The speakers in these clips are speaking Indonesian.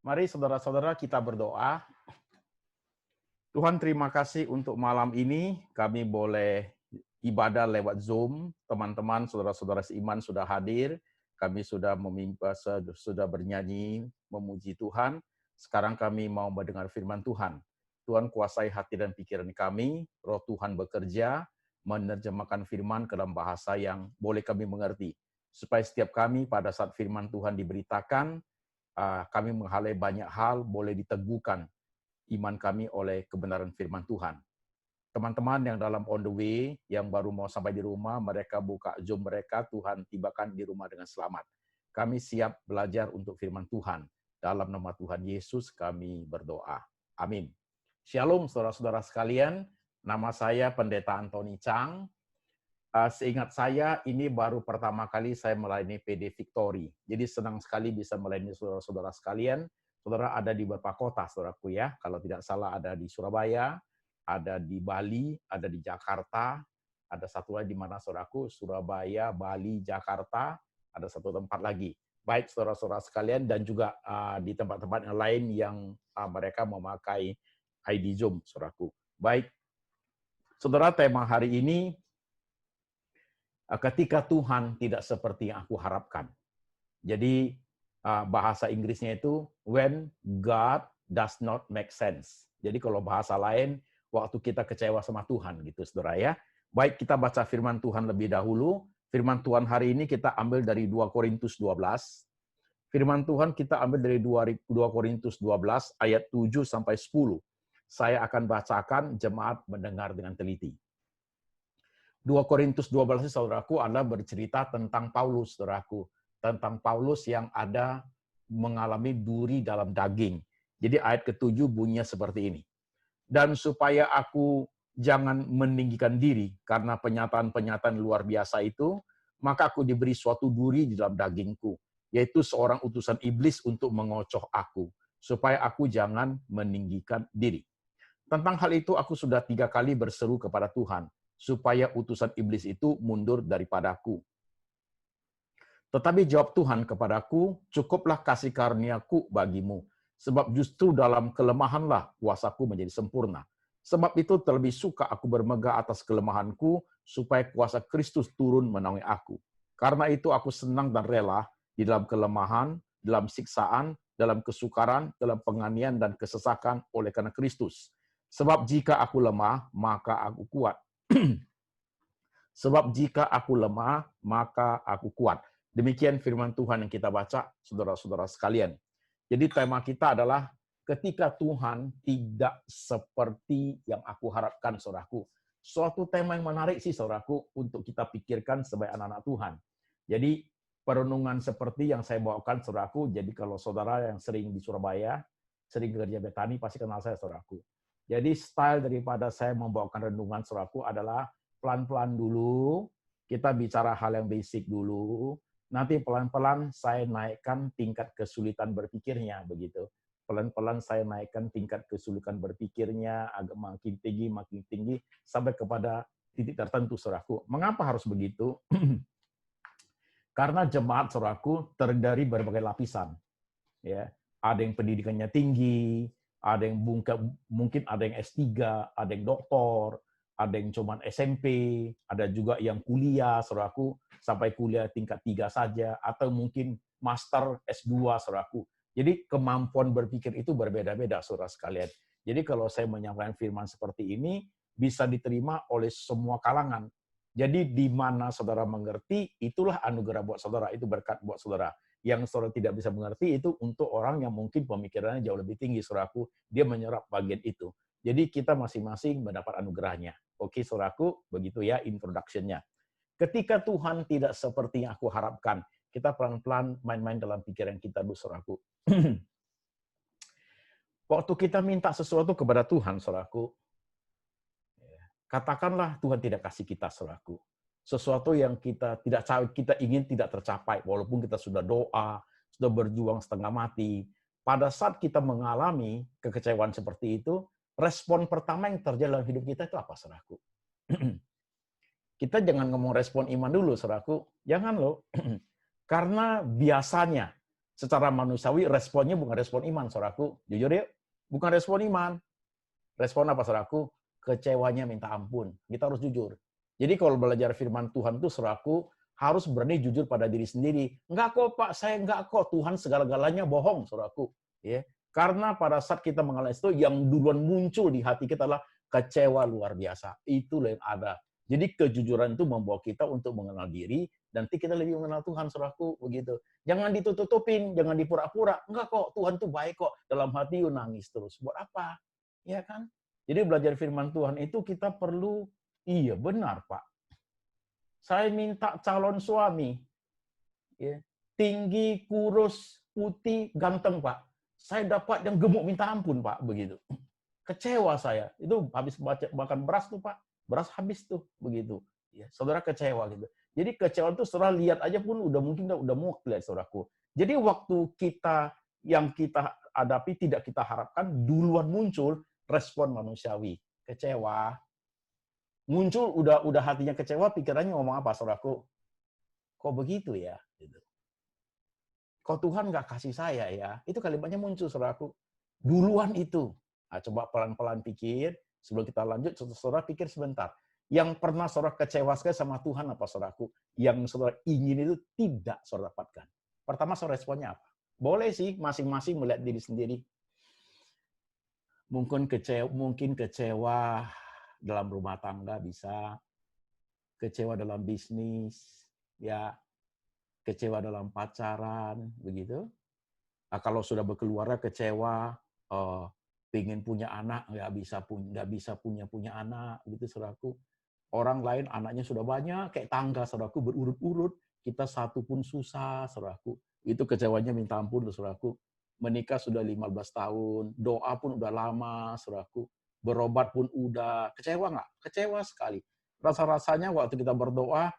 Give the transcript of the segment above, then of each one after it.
Mari saudara-saudara kita berdoa. Tuhan terima kasih untuk malam ini kami boleh ibadah lewat Zoom. Teman-teman, saudara-saudara seiman sudah hadir. Kami sudah sudah bernyanyi, memuji Tuhan. Sekarang kami mau mendengar firman Tuhan. Tuhan kuasai hati dan pikiran kami, Roh Tuhan bekerja, menerjemahkan firman ke dalam bahasa yang boleh kami mengerti. Supaya setiap kami pada saat firman Tuhan diberitakan, kami menghalai banyak hal, boleh diteguhkan iman kami oleh kebenaran firman Tuhan. Teman-teman yang dalam on the way, yang baru mau sampai di rumah, mereka buka Zoom mereka, Tuhan tibakan di rumah dengan selamat. Kami siap belajar untuk firman Tuhan. Dalam nama Tuhan Yesus kami berdoa. Amin. Shalom saudara-saudara sekalian, nama saya Pendeta Antoni Chang. Seingat saya, ini baru pertama kali saya melayani PD Victory. Jadi senang sekali bisa melayani saudara-saudara sekalian. Saudara ada di beberapa kota, saudaraku ya. Kalau tidak salah ada di Surabaya, ada di Bali, ada di Jakarta, ada satu lagi di mana saudaraku, Surabaya, Bali, Jakarta, ada satu tempat lagi. Baik saudara-saudara sekalian dan juga di tempat-tempat yang lain yang mereka memakai ID Zoom, saudaraku. Baik, saudara, tema hari ini, ketika Tuhan tidak seperti yang aku harapkan. Jadi bahasa Inggrisnya itu when God does not make sense. Jadi kalau bahasa lain, waktu kita kecewa sama Tuhan gitu, saudara ya. Baik, kita baca firman Tuhan lebih dahulu. Firman Tuhan hari ini kita ambil dari 2 Korintus 12. Firman Tuhan kita ambil dari 2 Korintus 12 ayat 7 sampai 10. Saya akan bacakan, jemaat mendengar dengan teliti. 2 Korintus 12 saudaraku adalah bercerita tentang Paulus, saudaraku. Tentang Paulus yang ada mengalami duri dalam daging. Jadi ayat ke-7 bunyinya seperti ini. Dan supaya aku jangan meninggikan diri karena penyataan-penyataan luar biasa itu, maka aku diberi suatu duri di dalam dagingku, yaitu seorang utusan iblis untuk mengocoh aku, supaya aku jangan meninggikan diri. Tentang hal itu aku sudah 3 kali berseru kepada Tuhan, supaya utusan iblis itu mundur daripadaku. Tetapi jawab Tuhan kepadaku, cukuplah kasih karuniaku bagimu, sebab justru dalam kelemahanlah kuasaku menjadi sempurna. Sebab itu terlebih suka aku bermegah atas kelemahanku, supaya kuasa Kristus turun menaungi aku. Karena itu aku senang dan rela di dalam kelemahan, dalam siksaan, dalam kesukaran, dalam penganiayaan dan kesesakan oleh karena Kristus. Sebab jika aku lemah, maka aku kuat. Sebab jika aku lemah, maka aku kuat. Demikian firman Tuhan yang kita baca, saudara-saudara sekalian. Jadi tema kita adalah ketika Tuhan tidak seperti yang aku harapkan, saudaraku. Suatu tema yang menarik sih, saudaraku, untuk kita pikirkan sebagai anak-anak Tuhan. Jadi perenungan seperti yang saya bawakan, saudaraku. Jadi kalau saudara yang sering di Surabaya, sering kerja Betani, pasti kenal saya, saudaraku. Jadi style daripada saya membawakan renungan, saudaraku, adalah pelan-pelan dulu, kita bicara hal yang basic dulu, nanti pelan-pelan saya naikkan tingkat kesulitan berpikirnya, begitu. Pelan-pelan saya naikkan tingkat kesulitan berpikirnya, agak makin tinggi, sampai kepada titik tertentu, saudaraku. Mengapa harus begitu? Karena jemaat, saudaraku, terdiri dari berbagai lapisan. Ya, ada yang pendidikannya tinggi, ada yang mungkin ada yang S3, ada yang doktor, ada yang cuma SMP, ada juga yang kuliah, saudaraku, sampai kuliah tingkat 3 saja, atau mungkin master S2, saudaraku. Jadi kemampuan berpikir itu berbeda-beda, saudara sekalian. Jadi kalau saya menyampaikan firman seperti ini, bisa diterima oleh semua kalangan. Jadi di mana saudara mengerti, itulah anugerah buat saudara, itu berkat buat saudara. Yang saudara tidak bisa mengerti itu untuk orang yang mungkin pemikirannya jauh lebih tinggi, saudaraku, dia menyerap bagian itu. Jadi kita masing-masing mendapat anugerahnya. Oke, saudaraku, begitu ya introduction-nya. Ketika Tuhan tidak seperti yang aku harapkan, kita pelan-pelan main-main dalam pikiran kita dulu, saudaraku. Waktu kita minta sesuatu kepada Tuhan, saudaraku, katakanlah Tuhan tidak kasih kita, saudaraku, sesuatu yang kita ingin tidak tercapai, walaupun kita sudah doa, sudah berjuang setengah mati. Pada saat kita mengalami kekecewaan seperti itu, respon pertama yang terjadi dalam hidup kita itu apa, saudaraku? Kita jangan ngomong respon iman dulu, saudaraku. Jangan loh. Karena biasanya Secara manusiawi, responnya bukan respon iman, saudaraku. Jujur yuk, bukan respon iman. Respon apa, saudaraku? Kecewanya minta ampun. Kita harus jujur. Jadi kalau belajar firman Tuhan itu, saudaraku, harus berani jujur pada diri sendiri. Enggak kok, Pak, saya enggak kok. Tuhan segala-galanya bohong, saudaraku. Ya. Karena pada saat kita mengalami itu, yang duluan muncul di hati kita adalah kecewa luar biasa. Itulah yang ada. Jadi kejujuran itu membawa kita untuk mengenal diri, nanti kita lebih mengenal Tuhan, saudaraku, begitu. Jangan ditutup-tutupin, jangan dipura-pura. Enggak kok, Tuhan tuh baik kok. Dalam hati nangis terus. Buat apa? Ya kan? Jadi belajar firman Tuhan itu kita perlu, iya benar Pak. Saya minta calon suami. Ya, tinggi, kurus, putih, ganteng Pak. Saya dapat yang gemuk minta ampun Pak, begitu. Kecewa saya. Itu habis makan beras tuh Pak. Beras habis tuh, begitu. Ya, saudara kecewa gitu. Jadi kecewa itu saudara lihat aja pun udah mungkin udah muak lihat saudaraku. Jadi waktu kita yang kita hadapi tidak kita harapkan duluan muncul respon manusiawi. Kecewa. Muncul udah hatinya kecewa, pikirannya ngomong apa saudaraku? Kok begitu ya? Gitu. Kok Tuhan nggak kasih saya ya? Itu kalimatnya muncul saudaraku. Duluan itu. Nah, coba pelan-pelan pikir. Sebelum kita lanjut, saudara pikir sebentar. Yang pernah saudara kecewa sekali sama Tuhan apa saudaraku? Yang saudara ingin itu tidak saudara dapatkan. Pertama saudara responnya apa? Boleh sih masing-masing melihat diri sendiri. Mungkin kecewa dalam rumah tangga bisa, kecewa dalam bisnis, ya, kecewa dalam pacaran, begitu. Nah, kalau sudah berkeluarga kecewa, pengen punya anak nggak bisa punya anak gitu saudaraku. Orang lain anaknya sudah banyak kayak tangga saudaraku berurut-urut, kita satu pun susah saudaraku. Itu kecewanya minta ampun saudaraku. Menikah sudah 15 tahun, doa pun udah lama saudaraku. Berobat pun udah, kecewa nggak? Kecewa sekali. Rasa-rasanya waktu kita berdoa,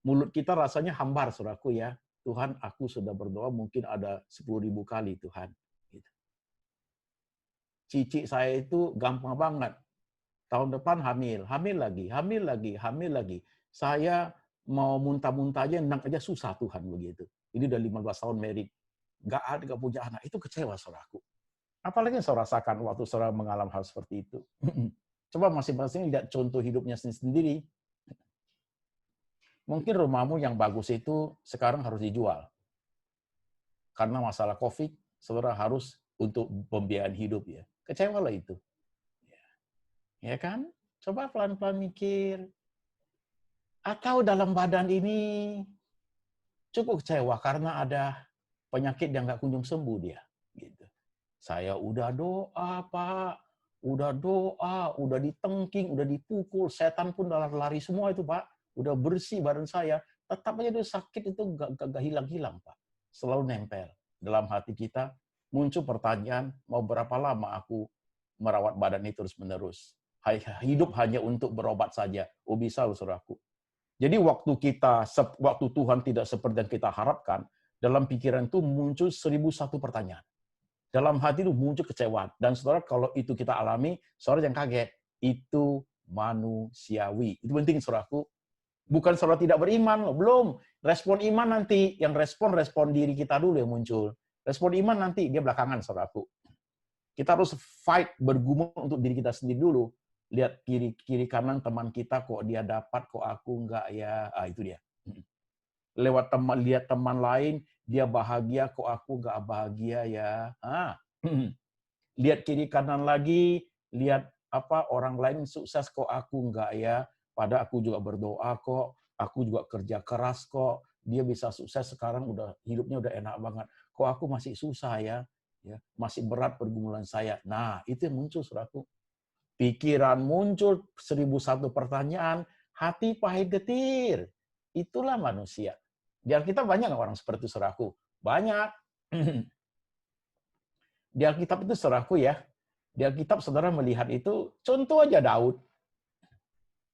mulut kita rasanya hambar saudaraku ya. Tuhan, aku sudah berdoa mungkin ada 10.000 kali Tuhan. Cici saya itu gampang banget. Tahun depan hamil lagi. Saya mau muntah-muntah aja, enak aja susah Tuhan begitu. Ini udah 15 tahun married. Nggak punya anak. Itu kecewa saudaraku. Apalagi yang saya rasakan waktu saudara mengalami hal seperti itu. Coba masing-masing lihat contoh hidupnya sendiri. Mungkin rumahmu yang bagus itu sekarang harus dijual. Karena masalah COVID, saudara harus untuk pembiayaan hidup ya. Kecewalah itu. Ya kan? Coba pelan-pelan mikir. Atau dalam badan ini cukup kecewa karena ada penyakit yang nggak kunjung sembuh dia. Gitu. Saya udah doa, Pak. Udah doa, udah ditengking, udah dipukul. Setan pun udah lari semua itu, Pak. Udah bersih badan saya. Tetap aja itu sakit itu nggak hilang-hilang, Pak. Selalu nempel. Dalam hati kita muncul pertanyaan, mau berapa lama aku merawat badan ini terus-menerus? Hidup hanya untuk berobat saja. Oh bisa, saudaraku. Jadi waktu Tuhan tidak seperti yang kita harapkan, dalam pikiran itu muncul 1001 pertanyaan. Dalam hati itu muncul kecewaan. Dan saudara, kalau itu kita alami, saudara jangan kaget. Itu manusiawi. Itu penting, saudaraku. Bukan saudara tidak beriman, belum. Respon iman nanti. Yang respon diri kita dulu yang muncul. Respon iman nanti, dia belakangan, saudaraku. Kita harus fight, bergumul untuk diri kita sendiri dulu. Lihat kiri kanan teman kita, kok dia dapat, kok aku enggak ya. Itu dia. Lewat lihat teman lain, dia bahagia, kok aku enggak bahagia ya. Lihat kiri kanan lagi, lihat orang lain sukses, kok aku enggak ya. Padahal aku juga berdoa kok, aku juga kerja keras kok. Dia bisa sukses sekarang, hidupnya udah enak banget. Kok aku masih susah ya. Masih berat pergumulan saya. Nah, itu yang muncul, saudaraku. Pikiran muncul 1001 pertanyaan, hati pahit getir. Itulah manusia. Di Alkitab banyak orang seperti itu, saudaraku. Banyak. Di Alkitab itu, saudaraku ya, di Alkitab saudara melihat itu, contoh aja Daud.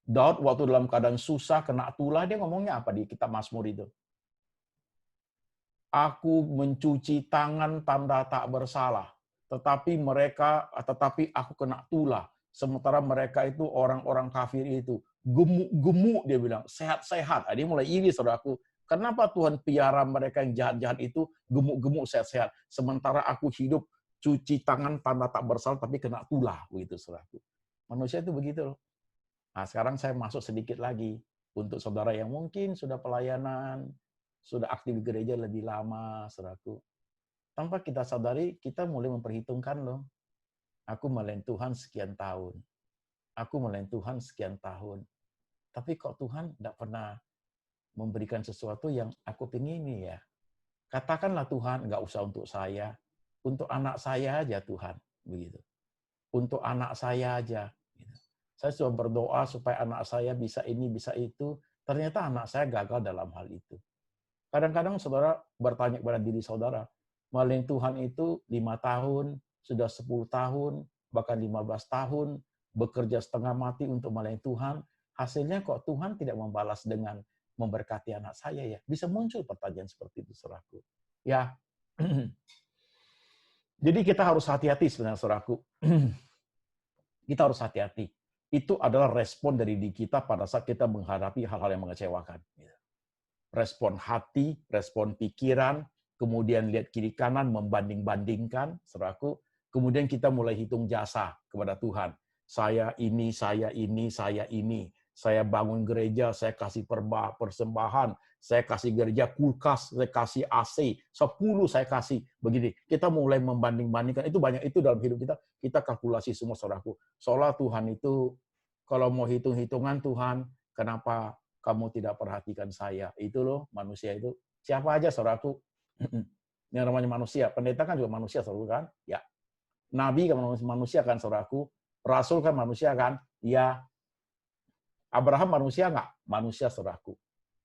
Daud waktu dalam keadaan susah, kena tulah, dia ngomongnya apa di kitab Mazmur itu? Aku mencuci tangan tanda tak bersalah, tetapi aku kena tulah. Sementara mereka itu orang-orang kafir itu gemuk-gemuk, dia bilang sehat-sehat. Dia mulai iri, saudaraku. Kenapa Tuhan piara mereka yang jahat-jahat itu gemuk-gemuk sehat-sehat, sementara aku hidup cuci tangan tanda tak bersalah tapi kena tulah begitu saudaraku. Manusia itu begitu loh. Nah, sekarang saya masuk sedikit lagi untuk saudara yang mungkin sudah pelayanan, sudah aktif di gereja lebih lama, saudaraku. Tanpa kita sadari, kita mulai memperhitungkan loh. Aku melayani Tuhan sekian tahun. Aku melayani Tuhan sekian tahun. Tapi kok Tuhan tidak pernah memberikan sesuatu yang aku pingini ya. Katakanlah Tuhan, nggak usah untuk saya. Untuk anak saya aja Tuhan. Begitu. Untuk anak saya aja. Gitu. Saya sudah berdoa supaya anak saya bisa ini, bisa itu. Ternyata anak saya gagal dalam hal itu. Kadang-kadang saudara bertanya kepada diri saudara, melayani Tuhan itu 5 tahun, sudah 10 tahun, bahkan 15 tahun, bekerja setengah mati untuk melayani Tuhan, hasilnya kok Tuhan tidak membalas dengan memberkati anak saya ya? Bisa muncul pertanyaan seperti itu, saudaraku. Ya, jadi kita harus hati-hati sebenarnya, saudaraku. Kita harus hati-hati. Itu adalah respon dari diri kita pada saat kita menghadapi hal-hal yang mengecewakan. Respon hati, respon pikiran, kemudian lihat kiri kanan, membanding-bandingkan, saudaraku. Kemudian kita mulai hitung jasa kepada Tuhan. Saya ini, saya ini, saya ini. Saya bangun gereja, saya kasih persembahan, saya kasih gereja kulkas, saya kasih AC, 10 saya kasih. Begini, kita mulai membanding-bandingkan. Itu banyak itu dalam hidup kita. Kita kalkulasi semua, saudaraku. Seolah Tuhan itu, kalau mau hitung-hitungan Tuhan, kenapa kamu tidak perhatikan saya? Itu loh, manusia itu. Siapa aja, saudaraku? Yang namanya manusia. Pendeta kan juga manusia, saudaraku kan? Ya. Nabi kan manusia kan, saudaraku. Rasul kan manusia kan? Ya. Abraham manusia nggak? Manusia, saudaraku.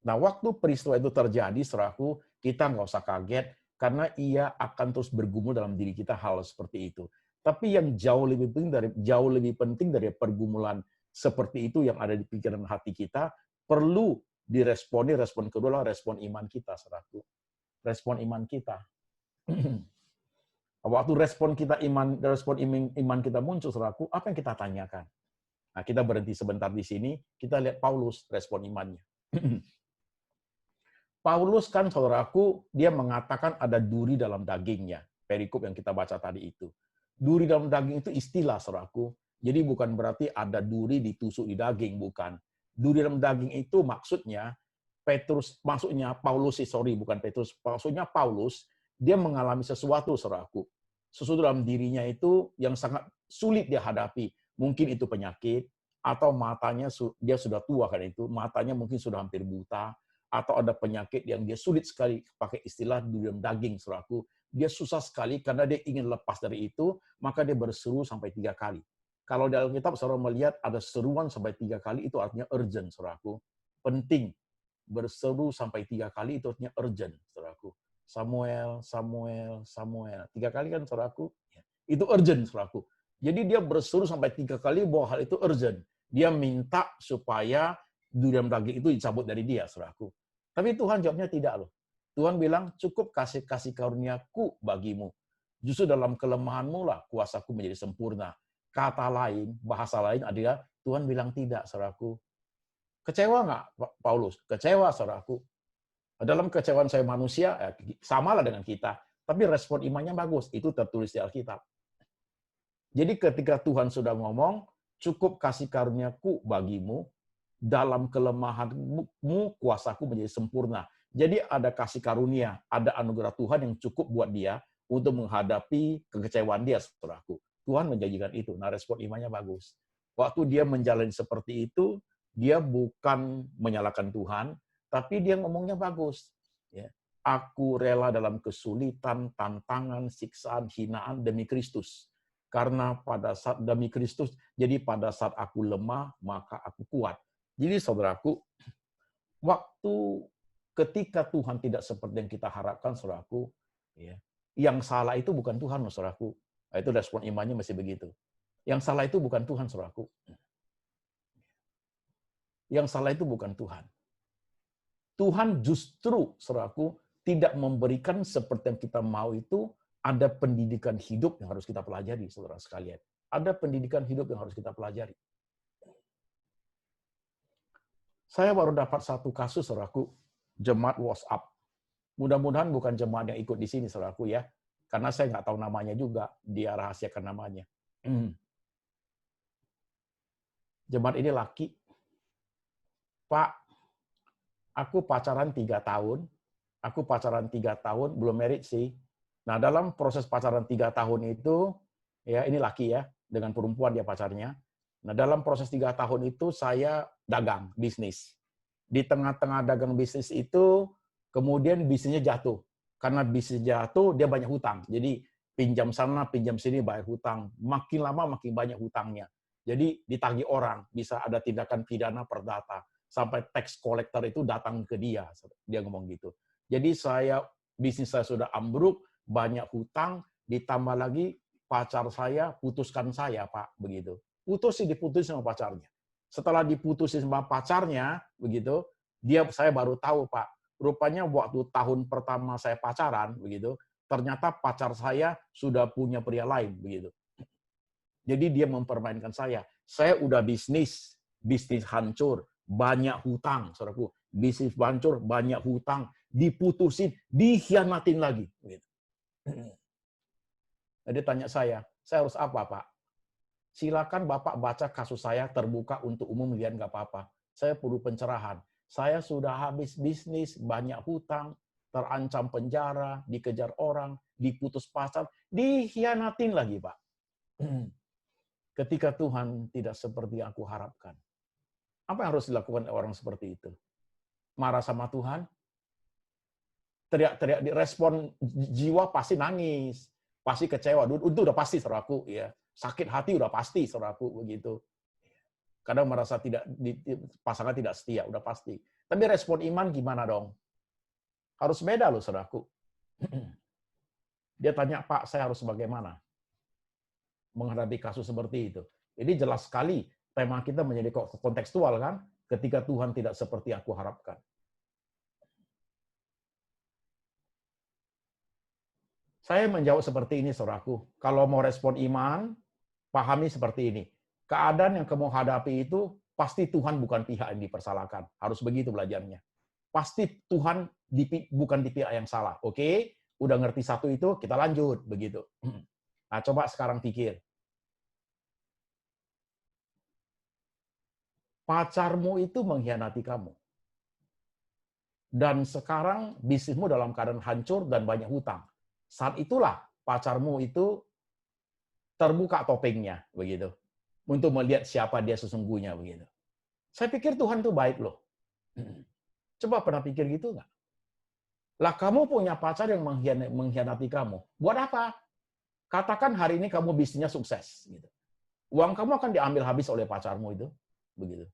Nah, waktu peristiwa itu terjadi, saudaraku, kita nggak usah kaget, karena ia akan terus bergumul dalam diri kita hal seperti itu. Tapi yang jauh lebih penting dari pergumulan seperti itu yang ada di pikiran hati kita, perlu diresponi. Respon kedua adalah respon iman kita, saudaraku. Respon iman kita. Waktu respon iman kita muncul, saudaraku, apa yang kita tanyakan? Nah, kita berhenti sebentar di sini, kita lihat Paulus respon imannya. Paulus kan, saudaraku, dia mengatakan ada duri dalam dagingnya. Perikop yang kita baca tadi itu. Duri dalam daging itu istilah, saudaraku. Jadi bukan berarti ada duri ditusuk di daging, bukan. Duri dalam daging itu maksudnya maksudnya Paulus, dia mengalami sesuatu, saudaraku. Sesuatu dalam dirinya itu yang sangat sulit dia hadapi. Mungkin itu penyakit, atau matanya dia sudah tua kan itu, matanya mungkin sudah hampir buta, atau ada penyakit yang dia sulit sekali, pakai istilah di dalam daging, saudaraku. Dia susah sekali karena dia ingin lepas dari itu, maka dia berseru sampai 3 kali. Kalau dalam Alkitab, saudara melihat ada seruan sampai 3 kali, itu artinya urgent, saudaraku. Penting. Berseru sampai 3 kali, itu artinya urgent, saudaraku. Samuel, Samuel, Samuel. 3 kali kan, saudaraku? Itu urgent, saudaraku. Jadi dia berseru sampai 3 kali bahwa hal itu urgent. Dia minta supaya duri dalam daging itu dicabut dari dia, saudaraku. Tapi Tuhan jawabnya tidak loh. Tuhan bilang, cukup kasih karuniaku bagimu. Justru dalam kelemahanmu lah kuasaku menjadi sempurna. Kata lain, bahasa lain adalah Tuhan bilang tidak, saudaraku. Kecewa nggak Paulus? Kecewa, saudaraku. Dalam kecewaan saya manusia, samalah dengan kita. Tapi respon imannya bagus. Itu tertulis di Alkitab. Jadi ketika Tuhan sudah ngomong, cukup kasih karuniaku bagimu, dalam kelemahanmu kuasaku menjadi sempurna. Jadi ada kasih karunia, ada anugerah Tuhan yang cukup buat dia untuk menghadapi kekecewaan dia, saudaraku. Tuhan menjanjikan itu. Nah, respon imannya bagus. Waktu dia menjalani seperti itu, dia bukan menyalahkan Tuhan, tapi dia ngomongnya bagus. Ya. Aku rela dalam kesulitan, tantangan, siksaan, hinaan demi Kristus. Karena pada saat demi Kristus, jadi pada saat aku lemah, maka aku kuat. Jadi saudaraku, waktu ketika Tuhan tidak seperti yang kita harapkan, saudaraku, ya, yang salah itu bukan Tuhan, saudaraku. Nah, itu respon imannya masih begitu. Yang salah itu bukan Tuhan, saudaraku. Yang salah itu bukan Tuhan. Tuhan justru, saudaraku, tidak memberikan seperti yang kita mau itu. Ada pendidikan hidup yang harus kita pelajari, saudara sekalian. Ada pendidikan hidup yang harus kita pelajari. Saya baru dapat satu kasus, saudaraku. jemaat WhatsApp. Mudah-mudahan bukan jemaat yang ikut di sini, saudaraku ya. Karena saya nggak tahu namanya juga, dia rahasiakan namanya. Jemaat ini laki, Pak, aku pacaran 3 tahun, belum married sih. Nah, dalam proses pacaran 3 tahun itu, ya ini laki ya, dengan perempuan dia pacarnya. Nah, dalam proses 3 tahun itu saya dagang, bisnis. Di tengah-tengah dagang bisnis itu, kemudian bisnisnya jatuh. Karena bisnis jatuh, dia banyak hutang. Jadi, pinjam sana, pinjam sini, bayar hutang. Makin lama, makin banyak hutangnya. Jadi, ditagih orang. Bisa ada tindakan pidana perdata. Sampai tax collector itu datang ke dia. Dia ngomong gitu. Jadi, bisnis saya sudah ambruk, banyak hutang, ditambah lagi pacar saya putuskan saya, Pak. Begitu. Diputus sama pacarnya. Setelah diputusin sama pacarnya, begitu, saya baru tahu, Pak. Rupanya waktu tahun pertama saya pacaran, begitu, ternyata pacar saya sudah punya pria lain, begitu. Jadi dia mempermainkan saya. Saya udah bisnis hancur, banyak hutang, saudaraku. Bisnis hancur, banyak hutang, diputusin, dikhianatin lagi, begitu. Jadi tanya saya harus apa, Pak? Silakan Bapak baca kasus saya terbuka untuk umum, lihat nggak apa-apa. Saya perlu pencerahan. Saya sudah habis bisnis, banyak hutang, terancam penjara, dikejar orang, diputus pacar, dikhianatin lagi, Pak. Ketika Tuhan tidak seperti yang aku harapkan. Apa yang harus dilakukan orang seperti itu? Marah sama Tuhan? Teriak-teriak, respon jiwa pasti nangis, pasti kecewa. Itu udah pasti, saudaraku, ya. Sakit hati udah pasti, saudaraku, begitu. Kadang merasa pasangan tidak setia, udah pasti. Tapi respon iman gimana dong? Harus beda loh, saudaraku. Dia tanya, Pak, saya harus bagaimana menghadapi kasus seperti itu? Jadi jelas sekali tema kita menjadi kontekstual kan? Ketika Tuhan tidak seperti aku harapkan. Saya menjawab seperti ini, saudaraku. Kalau mau respon iman, pahami seperti ini. Keadaan yang kamu hadapi itu, pasti Tuhan bukan pihak yang dipersalahkan. Harus begitu belajarnya. Pasti Tuhan bukan di pihak yang salah. Oke? Udah ngerti satu itu, kita lanjut. Begitu. Nah, coba sekarang pikir. Pacarmu itu mengkhianati kamu. Dan sekarang bisnismu dalam keadaan hancur dan banyak hutang. Saat itulah pacarmu itu terbuka topengnya, begitu, untuk melihat siapa dia sesungguhnya, begitu. Saya pikir Tuhan itu baik loh. Coba pernah pikir gitu nggak? Lah kamu punya pacar yang mengkhianati kamu. Buat apa? Katakan hari ini kamu bisnisnya sukses, gitu. Uang kamu akan diambil habis oleh pacarmu itu, begitu.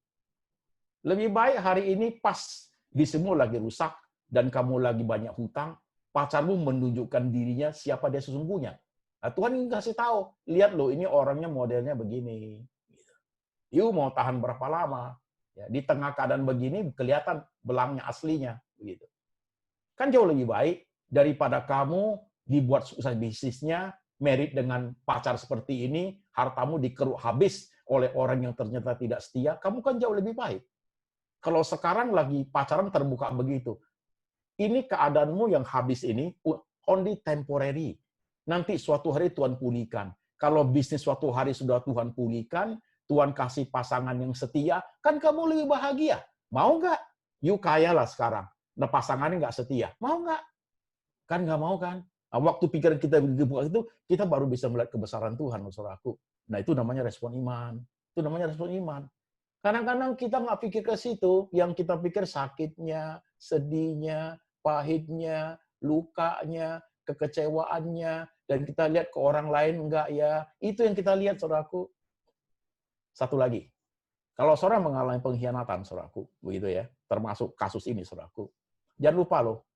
Lebih baik hari ini pas bisnismu lagi rusak dan kamu lagi banyak hutang, pacarmu menunjukkan dirinya siapa dia sesungguhnya. Nah, Tuhan kasih tahu, lihat loh ini orangnya modelnya begini. You mau tahan berapa lama? Ya, di tengah keadaan begini kelihatan belangnya aslinya, begitu. Kan jauh lebih baik daripada kamu dibuat sukses bisnisnya, married dengan pacar seperti ini, hartamu dikeruk habis oleh orang yang ternyata tidak setia, kamu kan jauh lebih baik. Kalau sekarang lagi pacaran terbuka begitu, ini keadaanmu yang habis ini only temporary. Nanti suatu hari Tuhan pulihkan. Kalau bisnis suatu hari sudah Tuhan pulihkan, Tuhan kasih pasangan yang setia, kan kamu lebih bahagia. Mau nggak? You kaya lah sekarang. Nah pasangannya nggak setia. Mau nggak? Kan nggak mau kan? Nah, waktu pikiran kita dibuka itu, kita baru bisa melihat kebesaran Tuhan, saudaraku. Nah itu namanya respon iman. Itu namanya respon iman. Kadang-kadang kita nggak pikir ke situ, yang kita pikir sakitnya, sedihnya, pahitnya, lukanya, kekecewaannya, dan kita lihat ke orang lain enggak ya. Itu yang kita lihat, saudaraku. Satu lagi, kalau saudara mengalami pengkhianatan, saudaraku, begitu ya, termasuk kasus ini, saudaraku. Jangan lupa loh,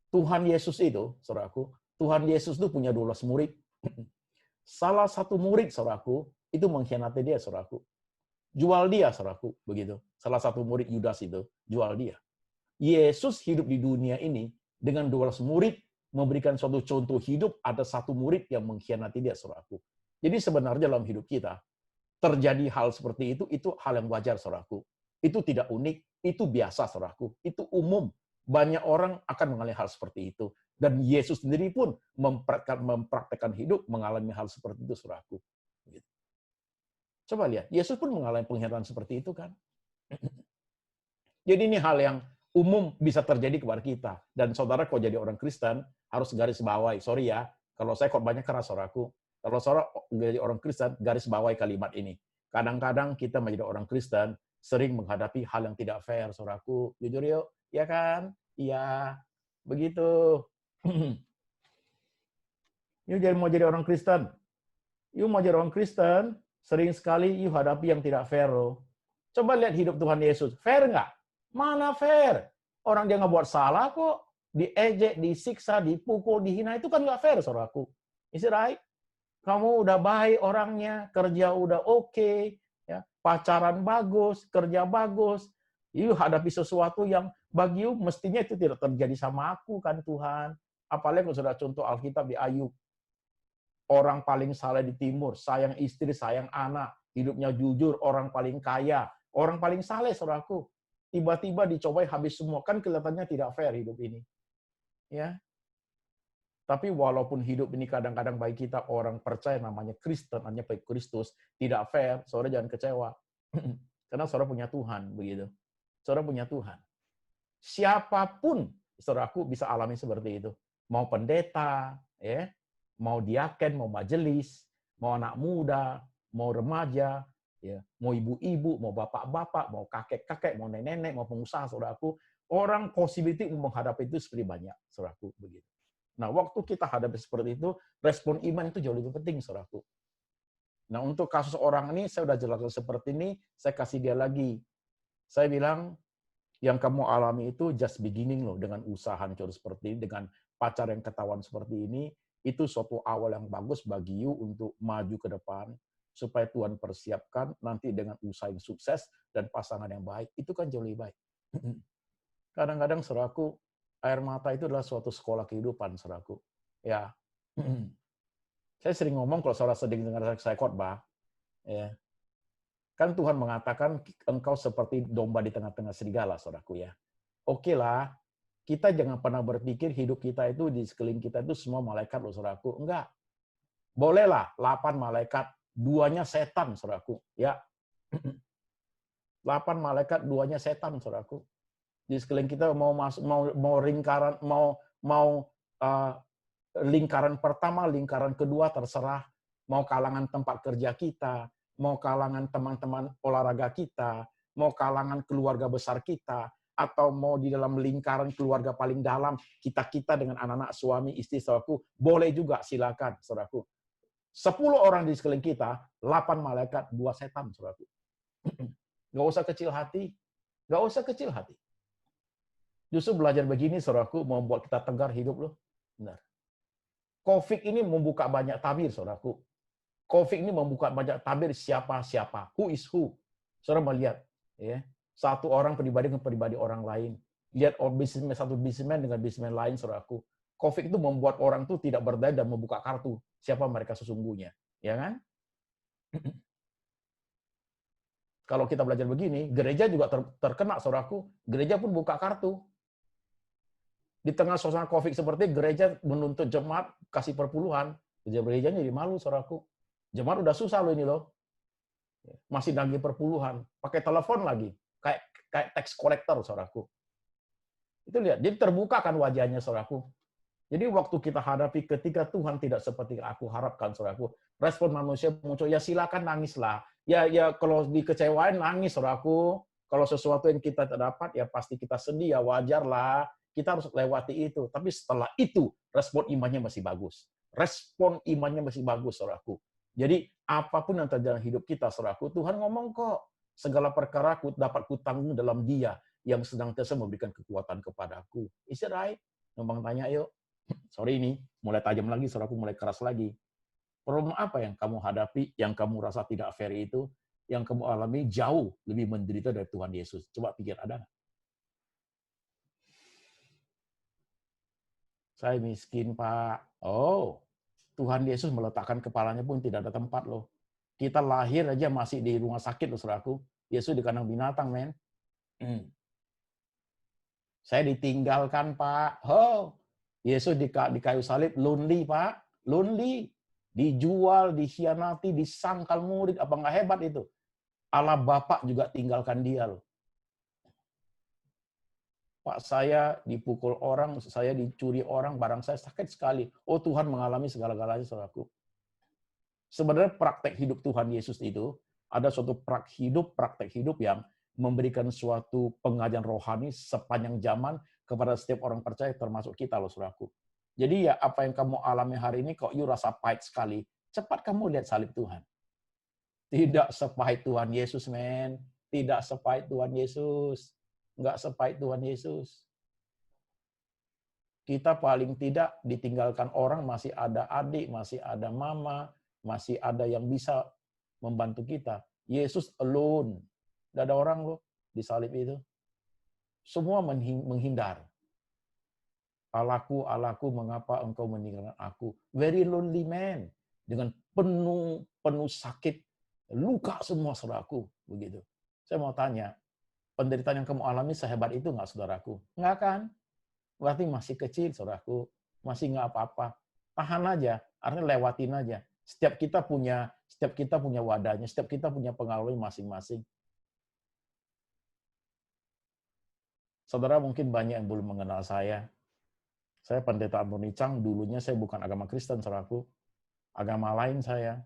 Tuhan Yesus itu, saudaraku, Tuhan Yesus itu punya 12 murid. Salah satu murid, saudaraku, itu mengkhianati dia, saudaraku. Jual dia, saudaraku, begitu. Salah satu murid Yudas itu jual dia. Yesus hidup di dunia ini dengan 12 murid, memberikan suatu contoh hidup, ada satu murid yang mengkhianati dia, saudaraku. Jadi sebenarnya dalam hidup kita terjadi hal seperti itu hal yang wajar, saudaraku. Itu tidak unik, itu biasa, saudaraku. Itu umum Banyak orang akan mengalami hal seperti itu. Dan Yesus sendiri pun mempraktekkan hidup mengalami hal seperti itu, saudaraku. Gitu. Coba lihat, Yesus pun mengalami pengkhianatan seperti itu kan. Jadi ini hal yang umum bisa terjadi kepada kita. Dan saudara kalau jadi orang Kristen, harus garis bawahi. Sorry ya, kalau saya kok banyak keras, saudaraku. Kalau saudara jadi orang Kristen, garis bawahi kalimat ini. Kadang-kadang kita menjadi orang Kristen, sering menghadapi hal yang tidak fair, saudaraku. Jujur yuk, ya kan? Iya, begitu. Yuk mau jadi orang Kristen. Yuk mau jadi orang Kristen, sering sekali yuk hadapi yang tidak fair loh. Coba lihat hidup Tuhan Yesus. Fair nggak? Mana fair? Orang dia nggak buat salah kok. Diejek, disiksa, dipukul, dihina. Itu kan nggak fair, saudaraku. Is it right? Kamu udah baik orangnya, kerja udah oke, ya, pacaran bagus, kerja bagus. You hadapi sesuatu yang bagi you mestinya itu tidak terjadi sama aku kan Tuhan. Apalagi kalau sudah contoh Alkitab di Ayub. Orang paling saleh di timur, sayang istri, sayang anak, hidupnya jujur, orang paling kaya, orang paling saleh, saudaraku. Tiba-tiba dicobai habis semua, kan kelihatannya tidak fair hidup ini. Ya. Tapi walaupun hidup ini kadang-kadang bagi kita orang percaya namanya Kristen, hanya baik Kristus, tidak fair, saudara jangan kecewa. Karena saudara punya Tuhan, begitu. Saudara punya Tuhan. Siapapun, saudaraku bisa alami seperti itu. Mau pendeta, ya, mau diaken, mau majelis, mau anak muda, mau remaja, ya, mau ibu-ibu, mau bapak-bapak, mau kakek-kakek, mau nenek-nenek, mau pengusaha, saudaraku, orang possibility menghadapi itu seperti banyak, saudaraku, begitu. Nah, waktu kita hadapi seperti itu, respon iman itu jauh lebih penting, saudaraku. Nah, untuk kasus orang ini, saya sudah jelaskan seperti ini, saya kasih dia lagi. Saya bilang, yang kamu alami itu just beginning loh, dengan usaha hancur seperti ini, dengan pacar yang ketahuan seperti ini, itu suatu awal yang bagus bagi you untuk maju ke depan, supaya Tuhan persiapkan nanti dengan usaha yang sukses dan pasangan yang baik, itu kan jauh lebih baik. Kadang-kadang, saudaraku, air mata itu adalah suatu sekolah kehidupan, saudaraku. Ya, saya sering ngomong kalau saudara sedang dengar saya khotbah, ya, kan Tuhan mengatakan engkau seperti domba di tengah-tengah serigala, saudaraku ya. Oke lah, kita jangan pernah berpikir hidup kita itu di sekeliling kita itu semua malaikat loh, saudaraku. Enggak. Bolehlah 8 malaikat, 2-nya setan, saudaraku. Ya. 8 malaikat, 2-nya setan, saudaraku. Di sekeliling kita mau lingkaran lingkaran pertama, lingkaran kedua terserah, mau kalangan tempat kerja kita, mau kalangan teman-teman olahraga kita, mau kalangan keluarga besar kita, atau mau di dalam lingkaran keluarga paling dalam, kita dengan anak-anak, suami, istri, saudaraku, boleh juga, silakan, saudaraku. 10 orang di sekeliling kita, 8 malaikat, 2 setan, saudaraku. Nggak usah kecil hati, nggak usah kecil hati. Justru belajar begini, saudaraku, membuat kita tegar hidup loh. Benar. COVID ini membuka banyak tabir, saudaraku. COVID ini membuka banyak tabir siapa-siapa. Who is who. Saudara melihat, ya, satu orang pribadi dengan pribadi orang lain. Lihat satu bisnismen dengan bisnismen lain, saudaraku. COVID itu membuat orang itu tidak berdaya dan membuka kartu siapa mereka sesungguhnya. Ya kan? Kalau kita belajar begini, gereja juga terkena, saudaraku. Gereja pun buka kartu. Di tengah suasana COVID seperti gereja menuntut jemaat kasih perpuluhan. Gerejanya jadi malu, saudaraku. Jemaat udah susah loh ini loh. Masih nagih perpuluhan. Pakai telepon lagi. Kayak tax collector, saudaraku. Itu lihat. Jadi terbuka kan wajahnya, saudaraku. Jadi waktu kita hadapi ketika Tuhan tidak seperti aku harapkan, saudaraku. Respon manusia muncul, ya silakan nangislah. Ya kalau dikecewain nangis, saudaraku. Kalau sesuatu yang kita tidak dapat, ya pasti kita sedih, ya wajar lah. Kita harus lewati itu. Tapi setelah itu, respon imannya masih bagus. Respon imannya masih bagus, saudaraku. Jadi, apapun yang terjadi dalam hidup kita, saudaraku, Tuhan ngomong kok, segala perkara dapat kutanggung dalam Dia yang senantiasa memberikan kekuatan kepadaku. Is it right? Ngomong tanya, yuk. Sorry ini, mulai tajam lagi, saudaraku, mulai keras lagi. Problem apa yang kamu hadapi, yang kamu rasa tidak fair itu, yang kamu alami jauh lebih menderita dari Tuhan Yesus. Coba pikir, ada nggak? Saya miskin, Pak. Oh, Tuhan Yesus meletakkan kepalanya pun tidak ada tempat loh. Kita lahir aja masih di rumah sakit loh, saudaraku. Yesus di kandang binatang, men. Saya ditinggalkan, Pak. Oh, Yesus di kayu salib lonely, Pak. Lonely. Dijual, dikhianati, disangkal murid. Apa nggak hebat itu? Allah Bapak juga tinggalkan dia loh. Pak, saya dipukul orang, saya dicuri orang, barang saya sakit sekali. Oh, Tuhan mengalami segala-galanya, saudaraku. Sebenarnya praktek hidup Tuhan Yesus itu, ada suatu praktek hidup yang memberikan suatu pengajaran rohani sepanjang zaman kepada setiap orang percaya, termasuk kita loh, saudaraku. Jadi ya apa yang kamu alami hari ini, kok you rasa pahit sekali, cepat kamu lihat salib Tuhan. Tidak sepahit Tuhan Yesus, men. Tidak sepahit Tuhan Yesus. Nggak sepahit Tuhan Yesus. Kita paling tidak ditinggalkan orang, masih ada adik, masih ada mama, masih ada yang bisa membantu kita. Yesus alone. Tidak ada orang loh di salib itu. Semua menghindar. Allahku, Allahku, mengapa engkau meninggalkan aku? Very lonely man. Dengan penuh sakit, luka semua, saudaraku. Begitu. Saya mau tanya, penderitaan yang kamu alami sehebat itu nggak, saudaraku? Nggak kan? Berarti masih kecil, saudaraku. Masih nggak apa-apa. Tahan aja, artinya lewatin aja. Setiap kita punya wadahnya, setiap kita punya pengalaman masing-masing. Saudara mungkin banyak yang belum mengenal saya. Saya Pendeta Antoni Chang, dulunya saya bukan agama Kristen, saudaraku. Agama lain saya.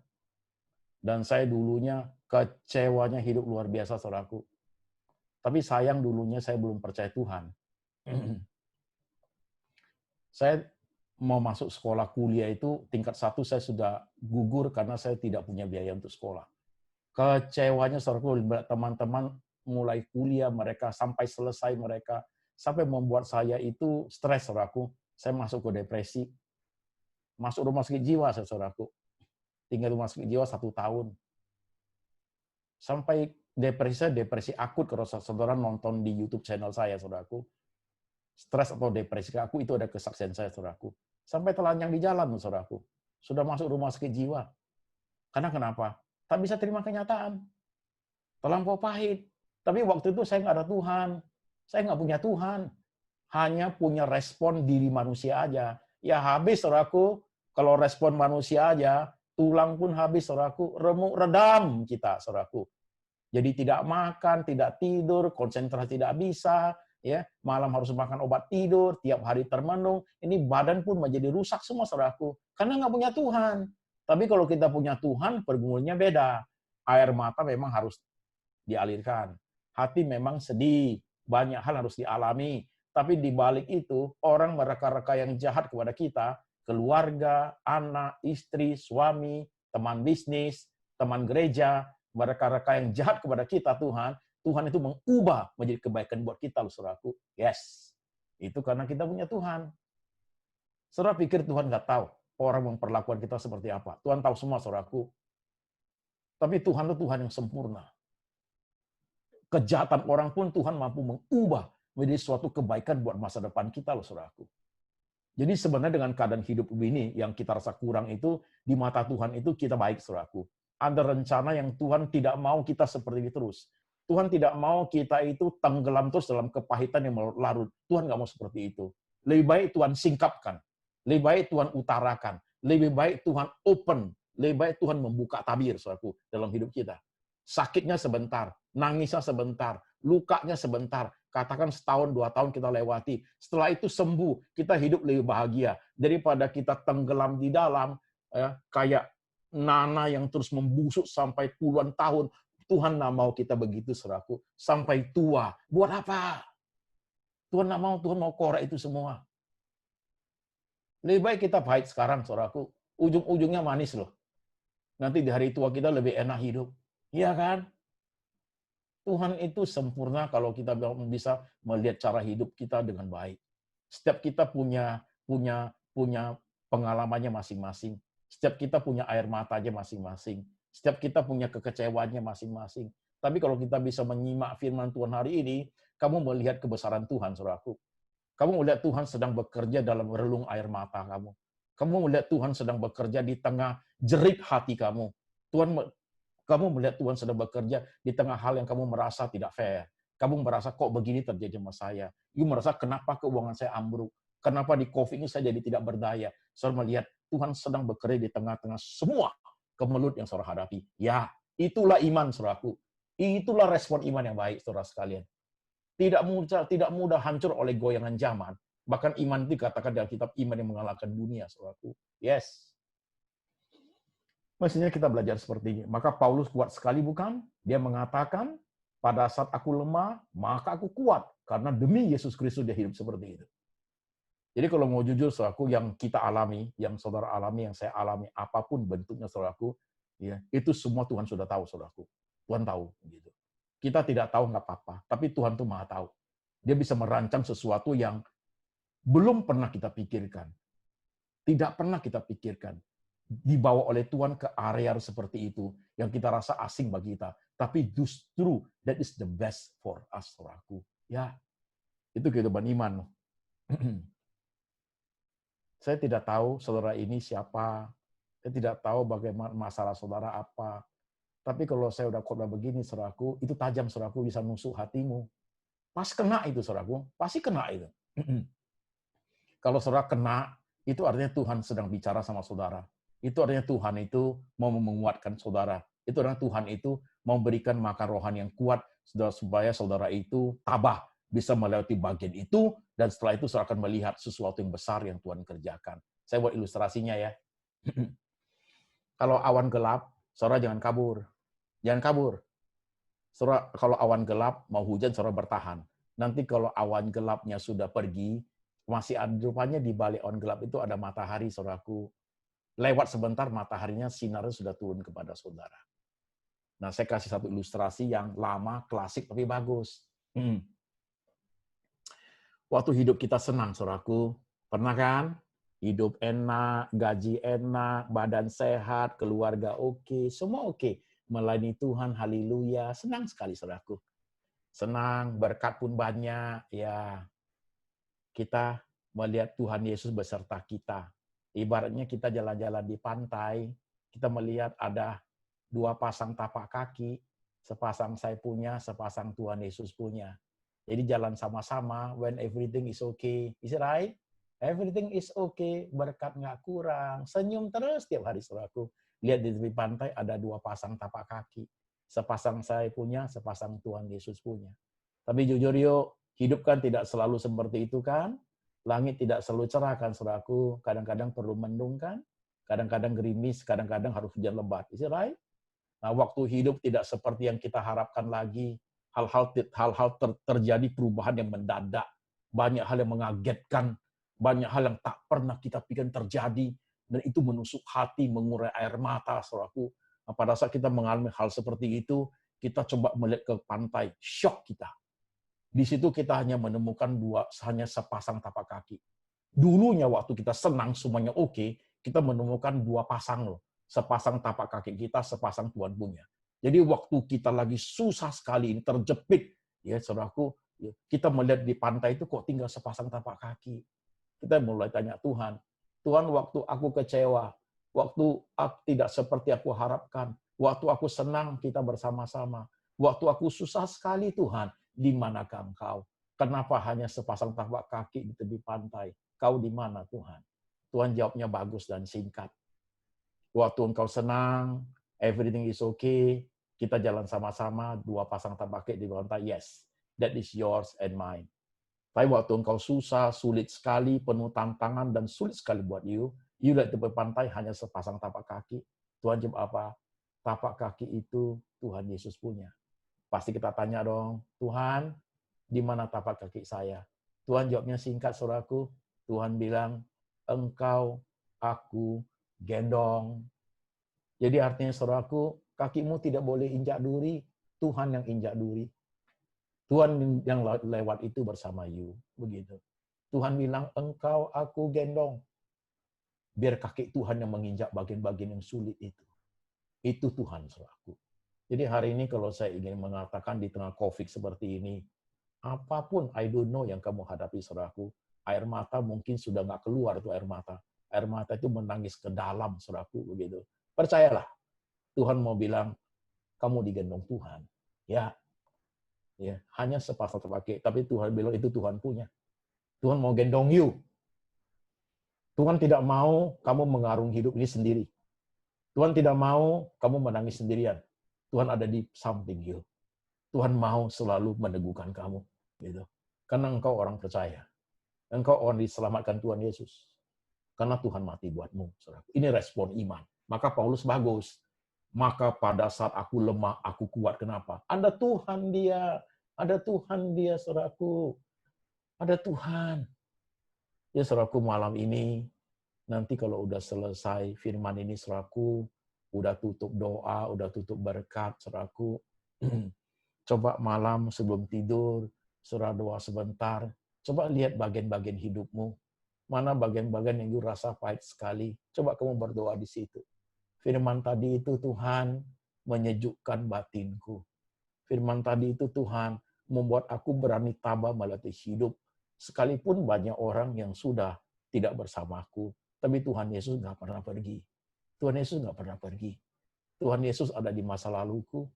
Dan saya dulunya kecewanya hidup luar biasa, saudaraku. Tapi sayang dulunya saya belum percaya Tuhan. Saya mau masuk sekolah kuliah itu tingkat 1 saya sudah gugur karena saya tidak punya biaya untuk sekolah. Kecewanya, saudaraku, teman-teman mulai kuliah mereka sampai selesai mereka, sampai membuat saya itu stres, saudaraku. Saya masuk ke depresi. Masuk rumah sakit jiwa, saudaraku. Tinggal rumah sakit jiwa 1 tahun. Sampai depresi akut, kalau saudara nonton di YouTube channel saya, saudaraku. Stres atau depresi aku, itu ada kesaksian saya, saudaraku. Sampai telanjang di jalan, saudaraku. Sudah masuk rumah sakit jiwa. Karena kenapa? Tak bisa terima kenyataan. Terlampau pahit. Tapi waktu itu saya nggak ada Tuhan. Saya nggak punya Tuhan. Hanya punya respon diri manusia aja. Ya habis, saudaraku. Kalau respon manusia aja, tulang pun habis, saudaraku. Remuk redam kita, saudaraku. Jadi tidak makan, tidak tidur, konsentrasi tidak bisa, ya, malam harus makan obat tidur, tiap hari termenung. Ini badan pun menjadi rusak semua, saudaraku. Karena nggak punya Tuhan. Tapi kalau kita punya Tuhan, pergumulannya beda. Air mata memang harus dialirkan. Hati memang sedih, banyak hal harus dialami. Tapi di balik itu, orang mereka-reka yang jahat kepada kita, keluarga, anak, istri, suami, teman bisnis, teman gereja, mereka-reka yang jahat kepada kita, Tuhan itu mengubah menjadi kebaikan buat kita, loh, saudaraku. Yes. Itu karena kita punya Tuhan. Saudara pikir Tuhan nggak tahu orang memperlakukan kita seperti apa? Tuhan tahu semua, saudaraku. Tapi Tuhan itu Tuhan yang sempurna. Kejahatan orang pun Tuhan mampu mengubah menjadi suatu kebaikan buat masa depan kita, loh, saudaraku. Jadi sebenarnya dengan keadaan hidup ini yang kita rasa kurang itu, di mata Tuhan itu kita baik, saudaraku. Ada rencana yang Tuhan tidak mau kita seperti itu terus. Tuhan tidak mau kita itu tenggelam terus dalam kepahitan yang larut. Tuhan nggak mau seperti itu. Lebih baik Tuhan singkapkan. Lebih baik Tuhan utarakan. Lebih baik Tuhan open. Lebih baik Tuhan membuka tabir, saudaraku, dalam hidup kita. Sakitnya sebentar, nangisnya sebentar, lukanya sebentar. Katakan setahun, 2 tahun kita lewati. Setelah itu sembuh, kita hidup lebih bahagia. Daripada kita tenggelam di dalam, ya, kayak nana yang terus membusuk sampai puluhan tahun. Tuhan nggak mau kita begitu, saudaraku. Sampai tua. Buat apa? Tuhan nggak mau, Tuhan mau korek itu semua. Lebih baik kita pahit sekarang, saudaraku. Ujung-ujungnya manis loh. Nanti di hari tua kita lebih enak hidup. Iya kan? Tuhan itu sempurna kalau kita bisa melihat cara hidup kita dengan baik. Setiap kita punya pengalamannya masing-masing. Setiap kita punya air matanya masing-masing. Setiap kita punya kekecewaannya masing-masing. Tapi kalau kita bisa menyimak firman Tuhan hari ini, kamu melihat kebesaran Tuhan, saudaraku. Kamu melihat Tuhan sedang bekerja dalam relung air mata kamu. Kamu melihat Tuhan sedang bekerja di tengah jerit hati kamu. Kamu melihat Tuhan sedang bekerja di tengah hal yang kamu merasa tidak fair. Kamu merasa kok begini terjadi sama saya. You merasa kenapa keuangan saya ambruk. Kenapa di COVID ini saya jadi tidak berdaya. Saudara melihat Tuhan sedang bekerja di tengah-tengah semua kemelut yang saudara hadapi. Ya, itulah iman saudaraku. Itulah respon iman yang baik saudara sekalian. Tidak mudah hancur oleh goyangan zaman. Bahkan iman itu dikatakan dalam kitab iman yang mengalahkan dunia saudaraku. Yes. Mestinya kita belajar seperti ini. Maka Paulus kuat sekali bukan? Dia mengatakan, pada saat aku lemah, maka aku kuat. Karena demi Yesus Kristus dia hidup seperti itu. Jadi kalau mau jujur, saudaraku, yang kita alami, yang saudara alami, yang saya alami, apapun bentuknya, saudaraku, ya, itu semua Tuhan sudah tahu, saudaraku. Tuhan tahu. Gitu. Kita tidak tahu, nggak apa-apa. Tapi Tuhan tuh maha tahu. Dia bisa merancang sesuatu yang belum pernah kita pikirkan. Tidak pernah kita pikirkan. Dibawa oleh Tuhan ke area seperti itu yang kita rasa asing bagi kita, tapi justru that is the best for us, saudaraku. Ya, itu kehidupan iman. Saya tidak tahu saudara ini siapa, saya tidak tahu bagaimana masalah saudara apa, tapi kalau saya udah khotbah begini, saudaraku, itu tajam, saudaraku, bisa nusuk hatimu. Pas kena itu, saudaraku, pasti kena itu. Kalau saudara kena, itu artinya Tuhan sedang bicara sama saudara. Itu artinya Tuhan itu mau menguatkan saudara. Itu artinya Tuhan itu mau memberikan makan rohani yang kuat supaya saudara itu tabah, bisa melewati bagian itu, dan setelah itu saudara akan melihat sesuatu yang besar yang Tuhan kerjakan. Saya buat ilustrasinya ya. Kalau awan gelap, saudara jangan kabur. Jangan kabur. Saudara, kalau awan gelap, mau hujan, saudara bertahan. Nanti kalau awan gelapnya sudah pergi, masih ada rupanya di balik awan gelap itu ada matahari, saudaraku. Lewat sebentar mataharinya sinarnya sudah turun kepada saudara. Nah, saya kasih satu ilustrasi yang lama, klasik tapi bagus. Waktu hidup kita senang, saudaraku, pernah kan? Hidup enak, gaji enak, badan sehat, keluarga oke, semua oke. Melayani Tuhan, haleluya, senang sekali, saudaraku. Senang, berkat pun banyak, ya. Kita melihat Tuhan Yesus beserta kita. Ibaratnya kita jalan-jalan di pantai, kita melihat ada dua pasang tapak kaki, sepasang saya punya, sepasang Tuhan Yesus punya. Jadi jalan sama-sama, when everything is okay. Is it right? Everything is okay, berkat nggak kurang, senyum terus tiap hari, saudaraku. Lihat di tepi pantai ada dua pasang tapak kaki. Sepasang saya punya, sepasang Tuhan Yesus punya. Tapi jujur yuk, hidup kan tidak selalu seperti itu kan? Langit tidak selalu cerah kan, saudaraku. Kadang-kadang perlu mendung kan? Kadang-kadang gerimis, kadang-kadang harus hujan lebat. Is it right? Nah, waktu hidup tidak seperti yang kita harapkan lagi. Hal-hal terjadi perubahan yang mendadak. Banyak hal yang mengagetkan. Banyak hal yang tak pernah kita pikirkan terjadi. Dan itu menusuk hati, mengurai air mata, saudaraku. Nah, pada saat kita mengalami hal seperti itu, kita coba melihat ke pantai. Shock kita. Di situ kita hanya menemukan hanya sepasang tapak kaki. Dulunya waktu kita senang, semuanya oke, kita menemukan dua pasang loh. Sepasang tapak kaki kita, sepasang Tuhan punya. Jadi waktu kita lagi susah sekali, ini terjepit, ya saudaraku, kita melihat di pantai itu kok tinggal sepasang tapak kaki. Kita mulai tanya Tuhan, Tuhan waktu aku kecewa, waktu aku tidak seperti aku harapkan, waktu aku senang kita bersama-sama, waktu aku susah sekali Tuhan, di manakah engkau? Kenapa hanya sepasang tapak kaki di tepi pantai? Kau di mana Tuhan? Tuhan jawabnya bagus dan singkat. Waktu engkau senang, everything is okay, kita jalan sama-sama, dua pasang tapak kaki di pantai, yes, that is yours and mine. Tapi waktu engkau susah, sulit sekali, penuh tantangan, dan sulit sekali buat you lihat tepi pantai hanya sepasang tapak kaki. Tuhan jawab apa? Tapak kaki itu Tuhan Yesus punya. Pasti kita tanya dong, Tuhan, di mana tapak kaki saya? Tuhan jawabnya singkat, saudaraku. Tuhan bilang, engkau, aku, gendong. Jadi artinya, saudaraku, kakimu tidak boleh injak duri, Tuhan yang injak duri. Tuhan yang lewat itu bersama you. Begitu. Tuhan bilang, engkau, aku, gendong. Biar kaki Tuhan yang menginjak bagian-bagian yang sulit itu. Itu Tuhan, saudaraku. Jadi hari ini kalau saya ingin mengatakan di tengah COVID seperti ini, apapun I don't know yang kamu hadapi, saudaraku, air mata mungkin sudah nggak keluar itu air mata. Air mata itu menangis ke dalam, saudaraku, begitu. Percayalah, Tuhan mau bilang, kamu digendong Tuhan. Ya, Ya, hanya sepasang terpakai, tapi Tuhan bilang itu Tuhan punya. Tuhan mau gendong you. Tuhan tidak mau kamu mengarung hidup ini sendiri. Tuhan tidak mau kamu menangis sendirian. Tuhan ada di samping you. Tuhan mau selalu meneguhkan kamu, gitu. Karena engkau orang percaya. Engkau orang diselamatkan Tuhan Yesus. Karena Tuhan mati buatmu, saudaraku. Ini respon iman. Maka Paulus bagus. Maka pada saat aku lemah, aku kuat. Kenapa? Ada Tuhan dia. Ada Tuhan dia, saudaraku. Ada Tuhan. Ya, saudaraku, malam ini, nanti kalau udah selesai firman ini, saudaraku, udah tutup doa, udah tutup berkat, saudaraku. Coba malam sebelum tidur, saudara doa sebentar. Coba lihat bagian-bagian hidupmu. Mana bagian-bagian yang you rasa pahit sekali. Coba kamu berdoa di situ. Firman tadi itu Tuhan menyejukkan batinku. Firman tadi itu Tuhan membuat aku berani tabah melatih hidup. Sekalipun banyak orang yang sudah tidak bersamaku. Tapi Tuhan Yesus nggak pernah pergi. Tuhan Yesus nggak pernah pergi. Tuhan Yesus ada di masa laluku.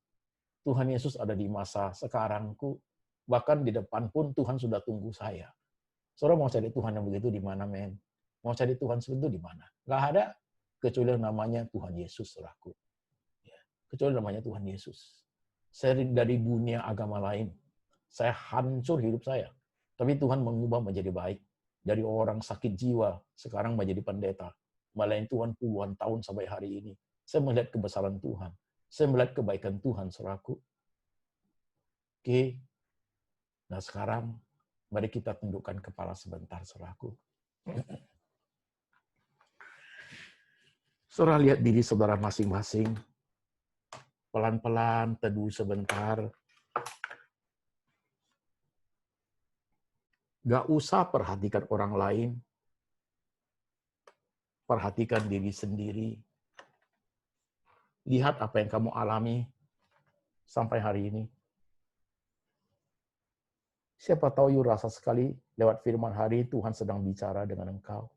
Tuhan Yesus ada di masa sekarangku. Bahkan di depan pun Tuhan sudah tunggu saya. Saudara mau cari Tuhan yang begitu di mana, men? Mau cari Tuhan seperti itu di mana? Nggak ada. Kecuali namanya Tuhan Yesus, saudaraku. Ya, kecuali namanya Tuhan Yesus. Saya dari dunia agama lain. Saya hancur hidup saya. Tapi Tuhan mengubah menjadi baik. Dari orang sakit jiwa, sekarang menjadi pendeta. Melayani Tuhan puluhan tahun sampai hari ini. Saya melihat kebesaran Tuhan. Saya melihat kebaikan Tuhan, saudaraku. Oke. Nah sekarang, mari kita tundukkan kepala sebentar, saudaraku. Saudara lihat diri saudara masing-masing. Pelan-pelan, teduh sebentar. Gak usah perhatikan orang lain. Perhatikan diri sendiri. Lihat apa yang kamu alami sampai hari ini. Siapa tahu you rasa sekali lewat firman hari Tuhan sedang bicara dengan engkau.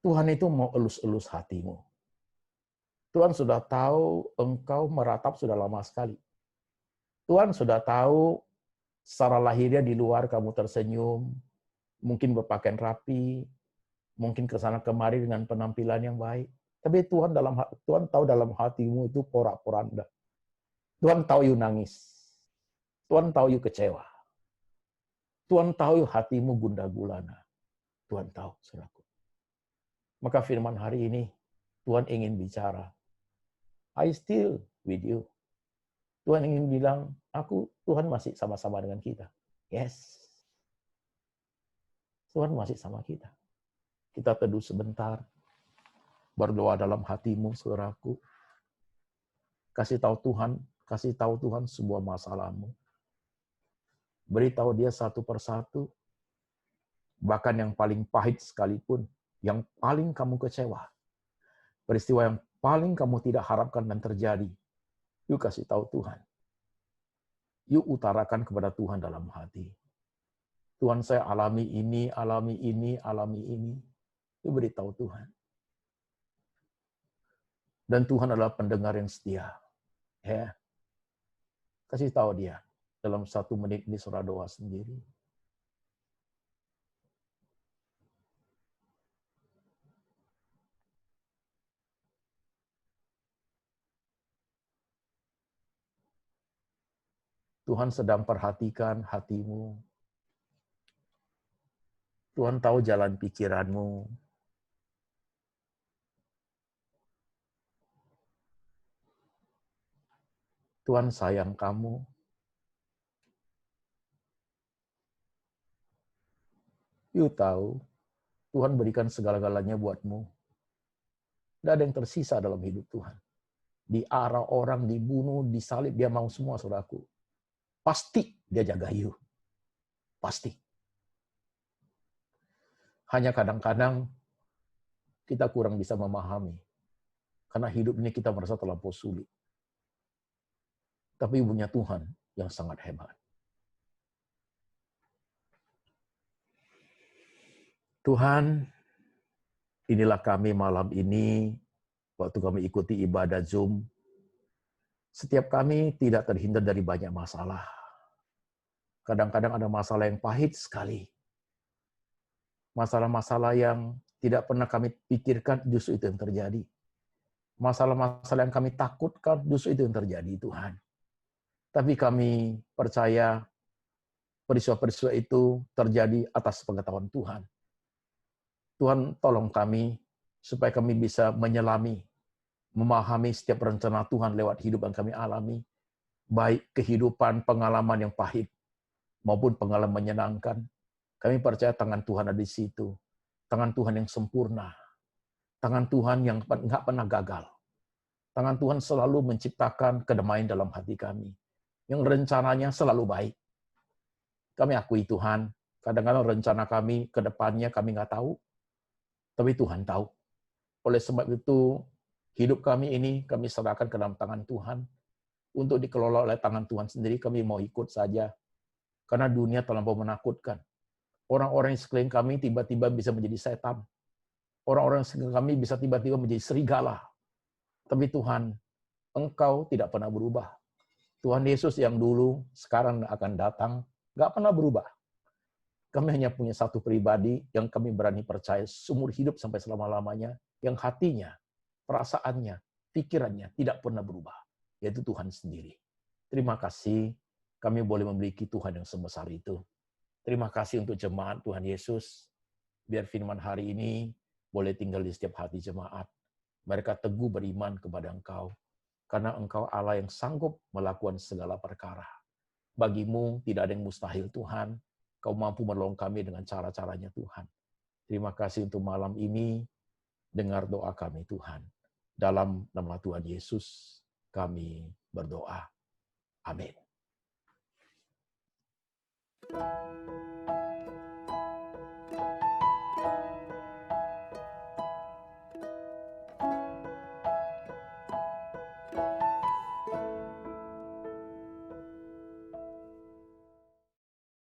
Tuhan itu mau elus-elus hatimu. Tuhan sudah tahu engkau meratap sudah lama sekali. Tuhan sudah tahu secara lahirnya di luar kamu tersenyum, mungkin berpakaian rapi, mungkin ke sana kemari dengan penampilan yang baik. Tapi Tuhan tahu dalam hatimu itu porak-poranda. Tuhan tahu you nangis. Tuhan tahu you kecewa. Tuhan tahu you hatimu gundah gulana. Tuhan tahu, saudaraku. Maka firman hari ini, Tuhan ingin bicara. I still with you. Tuhan ingin bilang, Tuhan masih sama-sama dengan kita. Yes. Tuhan masih sama kita. Kita teduh sebentar. Berdoa dalam hatimu, saudaraku. Kasih tahu Tuhan sebuah masalahmu. Beritahu dia satu persatu. Bahkan yang paling pahit sekalipun, yang paling kamu kecewa. Peristiwa yang paling kamu tidak harapkan dan terjadi. Yuk kasih tahu Tuhan. Yuk utarakan kepada Tuhan dalam hati. Tuhan, saya alami ini, alami ini, alami ini. Yuk beritahu Tuhan. Dan Tuhan adalah pendengar yang setia. Ya. Kasih tahu dia. Dalam 1 menit ini saudara doa sendiri. Tuhan sedang perhatikan hatimu. Tuhan tahu jalan pikiranmu. Tuhan sayang kamu. You tahu, Tuhan berikan segala-galanya buatmu. Tidak ada yang tersisa dalam hidup Tuhan. Diarah orang, dibunuh, disalib, dia mau semua, saudaraku. Pasti dia jaga you. Pasti. Hanya kadang-kadang kita kurang bisa memahami. Karena hidup ini kita merasa terlampau sulit. Tapi punya Tuhan yang sangat hebat. Tuhan, inilah kami malam ini, waktu kami ikuti ibadah Zoom, Setiap kami tidak terhindar dari banyak masalah. Kadang-kadang ada masalah yang pahit sekali. Masalah-masalah yang tidak pernah kami pikirkan, justru itu yang terjadi. Masalah-masalah yang kami takutkan, justru itu yang terjadi, Tuhan. Tapi kami percaya peristiwa-peristiwa itu terjadi atas pengetahuan Tuhan. Tuhan, tolong kami supaya kami bisa menyelami, memahami setiap rencana Tuhan lewat hidup yang kami alami, baik kehidupan, pengalaman yang pahit, maupun pengalaman menyenangkan. Kami percaya tangan Tuhan ada di situ. Tangan Tuhan yang sempurna. Tangan Tuhan yang nggak pernah gagal. Tangan Tuhan selalu menciptakan kedamaian dalam hati kami. Yang rencananya selalu baik. Kami akui Tuhan, kadang-kadang rencana kami ke depannya kami nggak tahu, tapi Tuhan tahu. Oleh sebab itu, hidup kami ini kami serahkan ke dalam tangan Tuhan. Untuk dikelola oleh tangan Tuhan sendiri, kami mau ikut saja. Karena dunia terlampau menakutkan. Orang-orang di sekeliling kami tiba-tiba bisa menjadi setan. Orang-orang di sekeliling kami bisa tiba-tiba menjadi serigala. Tapi Tuhan, Engkau tidak pernah berubah. Tuhan Yesus yang dulu, sekarang akan datang, nggak pernah berubah. Kami hanya punya satu pribadi yang kami berani percaya seumur hidup sampai selama-lamanya, yang hatinya, perasaannya, pikirannya tidak pernah berubah, yaitu Tuhan sendiri. Terima kasih kami boleh memiliki Tuhan yang sebesar itu. Terima kasih untuk jemaat Tuhan Yesus. Biar firman hari ini boleh tinggal di setiap hati jemaat. Mereka teguh beriman kepada Engkau. Karena Engkau Allah yang sanggup melakukan segala perkara. Bagimu tidak ada yang mustahil Tuhan. Kau mampu menolong kami dengan cara-caranya Tuhan. Terima kasih untuk malam ini. Dengar doa kami Tuhan. Dalam nama Tuhan Yesus kami berdoa. Amin.